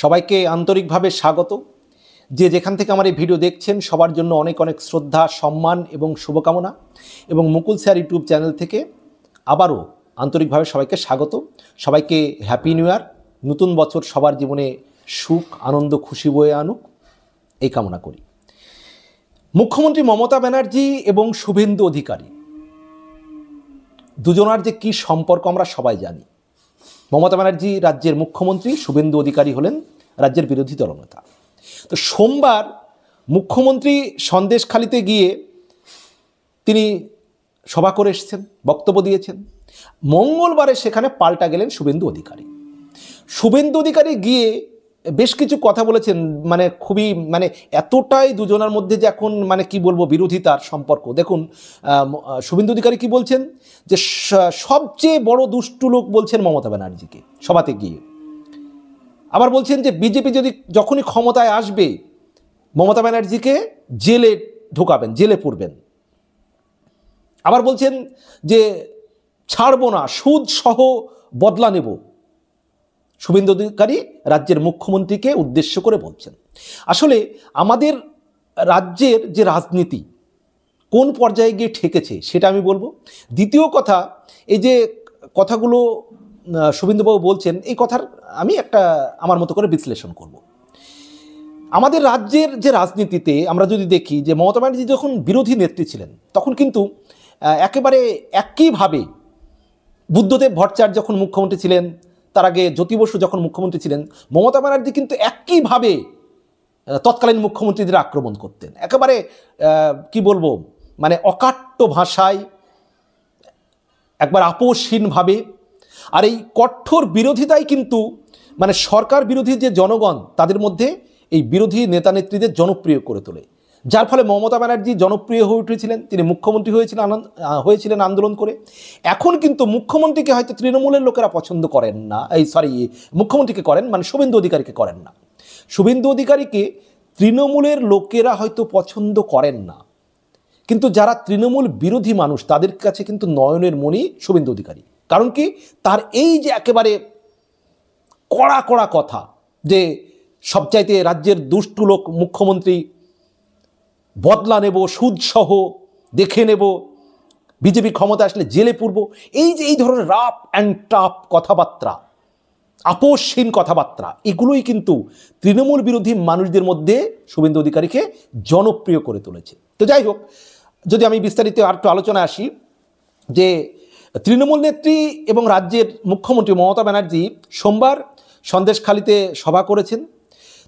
সবাইকে আন্তরিকভাবে স্বাগত। যে যেখান থেকে আমার এই ভিডিও দেখছেন সবার জন্য অনেক অনেক শ্রদ্ধা, সম্মান এবং শুভকামনা। এবং মুকুল স্যার ইউটিউব চ্যানেল থেকে আবারও আন্তরিকভাবে সবাইকে স্বাগত। সবাইকে হ্যাপি নিউ ইয়ার। নতুন বছর সবার জীবনে সুখ, আনন্দ, খুশি বয়ে আনুক, এই কামনা করি। মুখ্যমন্ত্রী মমতা ব্যানার্জি এবং শুভেন্দু অধিকারী দুজনার যে কী সম্পর্ক আমরা সবাই জানি। মমতা ব্যানার্জি রাজ্যের মুখ্যমন্ত্রী, শুভেন্দু অধিকারী হলেন রাজ্যের বিরোধী দলনেতা। তো সোমবার মুখ্যমন্ত্রী সন্দেশখালিতে গিয়ে তিনি সভা করে এসেছেন, বক্তব্য দিয়েছেন। মঙ্গলবারে সেখানে পাল্টা গেলেন শুভেন্দু অধিকারী। শুভেন্দু অধিকারী গিয়ে বেশ কিছু কথা বলেছেন, খুবই এতটাই দুজনের মধ্যে যে এখন কি বলবো বিরোধিতার সম্পর্ক। দেখুন শুভেন্দু অধিকারী কি বলছেন, যে সবচেয়ে বড় দুষ্টু লোক বলছেন মমতা ব্যানার্জিকে সভাতে গিয়ে। আবার বলছেন যে বিজেপি যখনই ক্ষমতায় আসবে মমতা ব্যানার্জিকে জেলে ঢোকাবেন, জেলে পুরবেন। আবার বলছেন যে ছাড়বো না, সুদ সহ বদলা নেব। শুভেন্দু অধিকারী রাজ্যের মুখ্যমন্ত্রীকে উদ্দেশ্য করে বলছেন। আসলে আমাদের রাজ্যের যে রাজনীতি কোন পর্যায়ে গিয়ে ঠেকেছে সেটা আমি বলবো। দ্বিতীয় কথা, এই যে কথাগুলো শুভেন্দুবাবু বলছেন, এই কথার আমি একটা আমার মতো করে বিশ্লেষণ করব। আমাদের রাজ্যের যে রাজনীতিতে আমরা যদি দেখি যে মমতা ব্যানার্জি যখন বিরোধী নেত্রী ছিলেন তখন কিন্তু একেবারে একইভাবে বুদ্ধদেব ভট্টাচার্য যখন মুখ্যমন্ত্রী ছিলেন, তার আগে জ্যোতি বসু যখন মুখ্যমন্ত্রী ছিলেন, মমতা ব্যানার্জি কিন্তু একইভাবে তৎকালীন মুখ্যমন্ত্রীদের আক্রমণ করতেন। একেবারে কি বলবো, অকাট্য ভাষায়, একবার আপোষহীনভাবে। আর এই কঠোর বিরোধিতাই কিন্তু সরকার বিরোধী যে জনগণ তাদের মধ্যে এই বিরোধী নেতা নেত্রীদের জনপ্রিয় করে তোলে, যার ফলে মমতা ব্যানার্জি জনপ্রিয় হয়ে উঠেছিলেন। তিনি মুখ্যমন্ত্রী হয়েছিলেন আন্দোলন করে। এখন কিন্তু মুখ্যমন্ত্রীকে হয়তো তৃণমূলের লোকেরা পছন্দ করেন না, মুখ্যমন্ত্রীকে করেন, শুভেন্দু অধিকারীকে করেন না। শুভেন্দু অধিকারীকে তৃণমূলের লোকেরা হয়তো পছন্দ করেন না, কিন্তু যারা তৃণমূল বিরোধী মানুষ তাদের কাছে কিন্তু নয়নের মণি শুভেন্দু অধিকারী। কারণ কি, তার এই যে একেবারে কড়া কড়া কথা, যে সবচাইতে রাজ্যের দুষ্টু লোক মুখ্যমন্ত্রী, বদলা নেব, সুদসহ দেখে নেব, বিজেপি ক্ষমতা আসলে জেলে পুরব, এই ধরনের রাফ অ্যান্ড টাফ কথাবার্তা, আপোষহীন কথাবার্তা, এগুলোই কিন্তু তৃণমূল বিরোধী মানুষদের মধ্যে শুভেন্দু অধিকারীকে জনপ্রিয় করে তুলেছে। তো যাই হোক, যদি আমি বিস্তারিত আর একটু আলোচনা আসি, যে তৃণমূল নেত্রী এবং রাজ্যের মুখ্যমন্ত্রী মমতা ব্যানার্জি সোমবার সন্দেশখালিতে সভা করেছেন।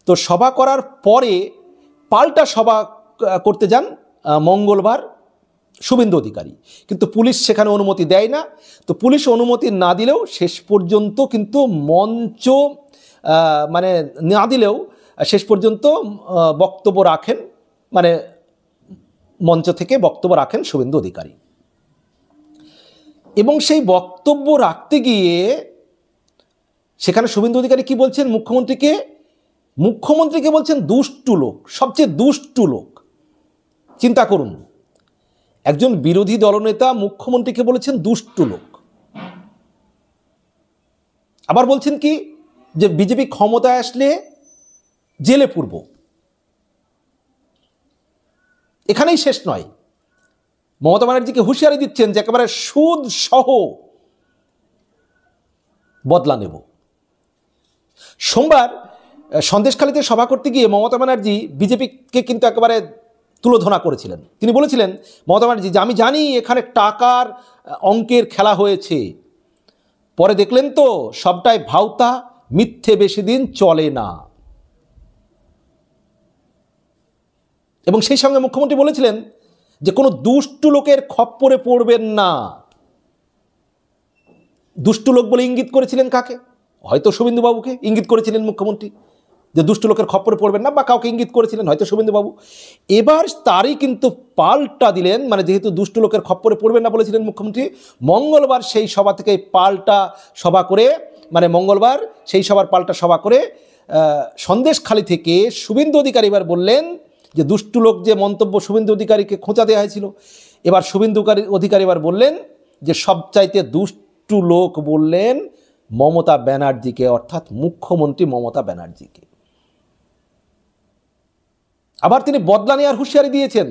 তো সভা করার পরে পাল্টা সভা করতে যান মঙ্গলবার শুভেন্দু অধিকারী, কিন্তু পুলিশ সেখানে অনুমতি দেয় না। তো পুলিশ অনুমতি না দিলেও শেষ পর্যন্ত কিন্তু মঞ্চ না দিলেও শেষ পর্যন্ত বক্তব্য রাখেন, মঞ্চ থেকে বক্তব্য রাখেন শুভেন্দু অধিকারী। এবং সেই বক্তব্য রাখতে গিয়ে সেখানে শুভেন্দু অধিকারী কি বলছেন, মুখ্যমন্ত্রীকে বলছেন দুষ্টু লোক, সবচেয়ে দুষ্টু লোক। চিন্তা করুন, একজন বিরোধী দলনেতা মুখ্যমন্ত্রীকে বলেছেন দুষ্টু লোক। আবার বলছেন কি, যে বিজেপি ক্ষমতায় আসলে জেলে পুরব। এখানেই শেষ নয়, মমতা ব্যানার্জিকে হুঁশিয়ারি দিচ্ছেন যে একেবারে সুদ সহ বদলা নেব। সোমবার সন্দেশখালিতে সভা করতে গিয়ে মমতা ব্যানার্জি বিজেপিকে কিন্তু একেবারে তুলোধনা করেছিলেন। তিনি বলেছিলেন, মমতা ব্যানার্জি, যে আমি জানি এখানে টাকার অঙ্কের খেলা হয়েছে, পরে দেখলেন তো সবটাই ভাউতা, মিথ্যে বেশি দিন চলে না। এবং সেই সঙ্গে মুখ্যমন্ত্রী বলেছিলেন যে কোনো দুষ্টু লোকের খপ্পরে পড়বেন না। দুষ্টু লোক বলে ইঙ্গিত করেছিলেন কাকে? হয়তো শুভেন্দুবাবুকে ইঙ্গিত করেছিলেন মুখ্যমন্ত্রী, যে দুষ্টু লোকের খপ্পরে পড়বেন না, বা কাউকে ইঙ্গিত করেছিলেন হয়তো শুভেন্দুবাবু। এবার তারই কিন্তু পাল্টা দিলেন, যেহেতু দুষ্টু লোকের খপ্পরে পড়বেন না বলেছিলেন মুখ্যমন্ত্রী, মঙ্গলবার সেই সভা থেকে পাল্টা সভা করে, মঙ্গলবার সেই সভার পাল্টা সভা করে সন্দেশখালি থেকে শুভেন্দু অধিকারী এবার বললেন যে দুষ্টু লোক যে মন্তব্য শুভেন্দু অধিকারীকে খোঁচা দেওয়া হয়েছিল, এবার শুভেন্দু অধিকারী এবার বললেন যে সবচাইতে দুষ্টু লোক বললেন মমতা ব্যানার্জিকে, অর্থাৎ মুখ্যমন্ত্রী মমতা ব্যানার্জিকে। আবার তিনি বদলা নেওয়ার হুঁশিয়ারি দিয়েছেন,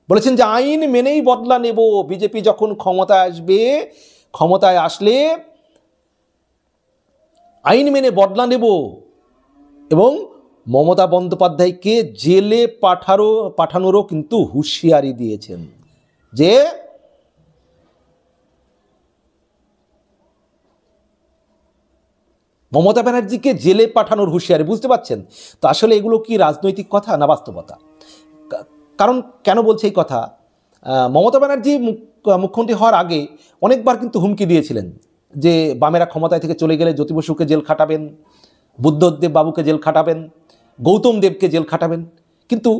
বলেছেন যে আইন মেনেই বদলা নেব, বিজেপি যখন ক্ষমতায় আসবে, ক্ষমতায় আসলে আইন মেনে বদলা নেব। এবং মমতা বন্দ্যোপাধ্যায়কে জেলে পাঠানোরও কিন্তু হুঁশিয়ারি দিয়েছেন যে মমতা ব্যানার্জিকে জেলে পাঠানোর হুঁশিয়ারি। বুঝতে পারছেন তো আসলে এগুলো কি রাজনৈতিক কথা না বাস্তবতা? কারণ কেন বলছে এই কথা, মমতা ব্যানার্জি মুখ্যমন্ত্রী হওয়ার আগে অনেকবার কিন্তু হুমকি দিয়েছিলেন যে বামেরা ক্ষমতায় থেকে চলে গেলে জ্যোতি বসুকে জেল খাটাবেন, বুদ্ধদেব বাবুকে জেল খাটাবেন, গৌতম দেবকে জেল খাটাবেন। কিন্তু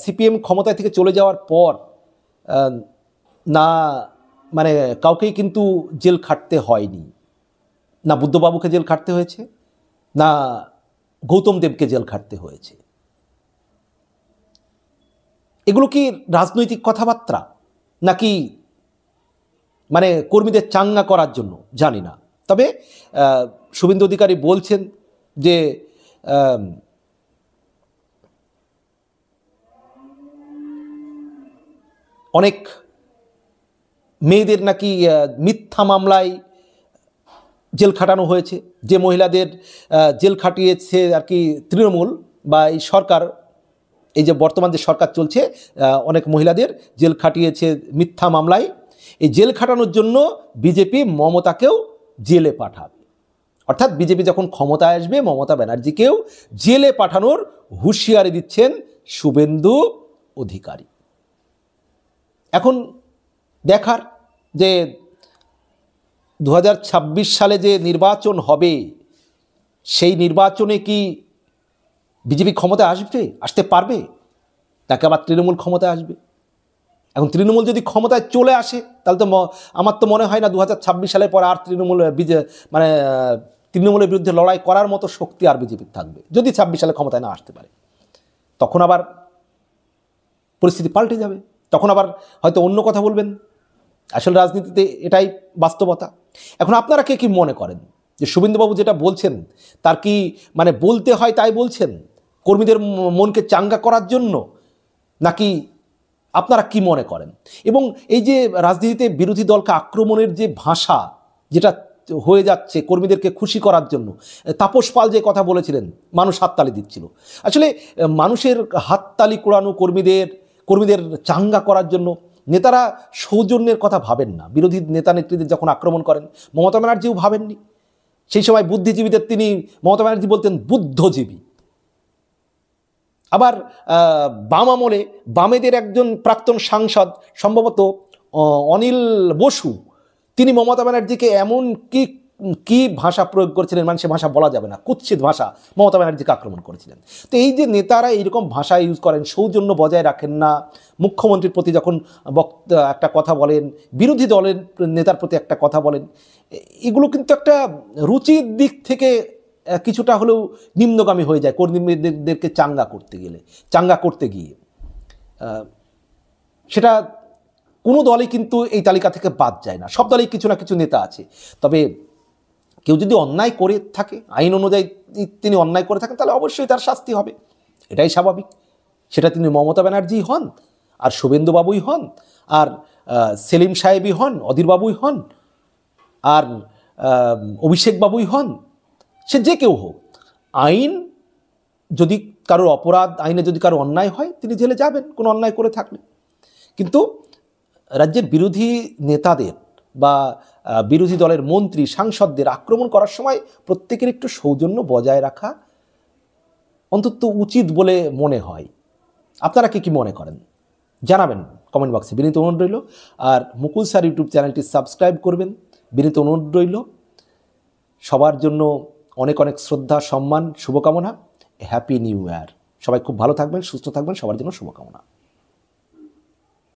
সিপিএম ক্ষমতায় থেকে চলে যাওয়ার পর না মানে কাউকেই কিন্তু জেল খাটতে হয়নি, না বুদ্ধবাবুকে জেল খাটতে হয়েছে, না গৌতম দেবকে জেল খাটতে হয়েছে। এগুলো কি রাজনৈতিক কথাবার্তা নাকি মানে কর্মীদের চাঙ্গা করার জন্য জানি না। তবে শুভেন্দু অধিকারী বলছেন যে অনেক মেয়েদের নাকি মিথ্যা মামলায় জেল খাটানো হয়েছে, যে মহিলাদের জেল খাটিয়েছে আর কি তৃণমূল বা এই সরকার, এই যে বর্তমান যে সরকার চলছে, অনেক মহিলাদের জেল খাটিয়েছে মিথ্যা মামলায়। এই জেল খাটানোর জন্য বিজেপি মমতাকেও জেলে পাঠাবে, অর্থাৎ বিজেপি যখন ক্ষমতায় আসবে মমতা ব্যানার্জিকেও জেলে পাঠানোর হুঁশিয়ারি দিচ্ছেন শুভেন্দু অধিকারী। এখন দেখার যে 2026 সালে যে নির্বাচন হবে, সেই নির্বাচনে কি বিজেপি ক্ষমতায় আসতে পারবে, নাকি আবার তৃণমূল ক্ষমতায় আসবে? এখন তৃণমূল যদি ক্ষমতায় চলে আসে তাহলে তো আমার তো মনে হয় না 2026 সালের পর আর তৃণমূলের বিরুদ্ধে লড়াই করার মতো শক্তি আর বিজেপির থাকবে, যদি 26 সালে ক্ষমতায় না আসতে পারে। তখন আবার পরিস্থিতি পাল্টে যাবে, তখন আবার হয়তো অন্য কথা বলবেন। আসলে রাজনীতিতে এটাই বাস্তবতা। এখন আপনারা কে কি মনে করেন যে শুভেন্দুবাবু যেটা বলছেন তার কি মানে বলতে হয় তাই বলছেন কর্মীদের মনকে চাঙ্গা করার জন্য, নাকি আপনারা কি মনে করেন? এবং এই যে রাজনীতিতে বিরোধী দলকে আক্রমণের যে ভাষা যেটা হয়ে যাচ্ছে কর্মীদেরকে খুশি করার জন্য, তাপস পাল যে কথা বলেছিলেন মানুষ হাততালি দিচ্ছিল, আসলে মানুষের হাততালি কোড়ানো কর্মীদের চাঙ্গা করার জন্য নেতারা সৌজন্যের কথা ভাবেন না। বিরোধী নেতা নেত্রীদের যখন আক্রমণ করেন, মমতা ব্যানার্জিও ভাবেননি। সেই সময় বুদ্ধিজীবীদের তিনি, মমতা ব্যানার্জি বলতেন বুদ্ধজীবী। আবার বাম আমলে বামেদের একজন প্রাক্তন সাংসদ সম্ভবত অনিল বসু, তিনি মমতা ব্যানার্জিকে এমন কি ভাষা প্রয়োগ করেছিলেন, মানে সে ভাষা বলা যাবে না, কুৎসিত ভাষা মমতা ব্যানার্জিকে আক্রমণ করেছিলেন। তো এই যে নেতারা এইরকম ভাষা ইউজ করেন, সৌজন্য বজায় রাখেন না, মুখ্যমন্ত্রীর প্রতি যখন একটা কথা বলেন, বিরোধী দলের নেতার প্রতি একটা কথা বলেন, এগুলো কিন্তু একটা রুচির দিক থেকে কিছুটা হলেও নিম্নগামী হয়ে যায় কর্মীদেরকে চাঙ্গা করতে গিয়ে। সেটা কোনো দলই কিন্তু এই তালিকা থেকে বাদ যায় না, সব দলেই কিছু না কিছু নেতা আছে। তবে কেউ যদি অন্যায় করে থাকে, আইন অনুযায়ী তিনি অন্যায় করে থাকেন, তাহলে অবশ্যই তার শাস্তি হবে, এটাই স্বাভাবিক। সেটা তিনি মমতা ব্যানার্জি হন, আর শুভেন্দুবাবুই হন, আর সেলিম সাহেবই হন, অধীরবাবুই হন, আর অভিষেক বাবুই হন, সে যে কেউ হোক, আইন যদি কারোর অপরাধ, আইনে যদি কারো অন্যায় হয়, তিনি জেলে যাবেন কোনো অন্যায় করে থাকলে। কিন্তু রাজ্যের বিরোধী নেতাদের বা বিরোধী দলের মন্ত্রী সাংসদদের আক্রমণ করার সময় প্রত্যেকের একটু সৌজন্য বজায় রাখা অন্তত উচিত বলে মনে হয়। আপনারা কি মনে করেন জানাবেন কমেন্ট বক্সে, বিনীত অনুরোধ রইল। আর মুকুল স্যার ইউটিউব চ্যানেলটি সাবস্ক্রাইব করবেন, বিনীত অনুরোধ রইল। সবার জন্য অনেক অনেক শ্রদ্ধা, সম্মান, শুভকামনা। Happy new year. সবাই খুব ভালো থাকবেন, সুস্থ থাকবেন, সবার জন্য শুভকামনা।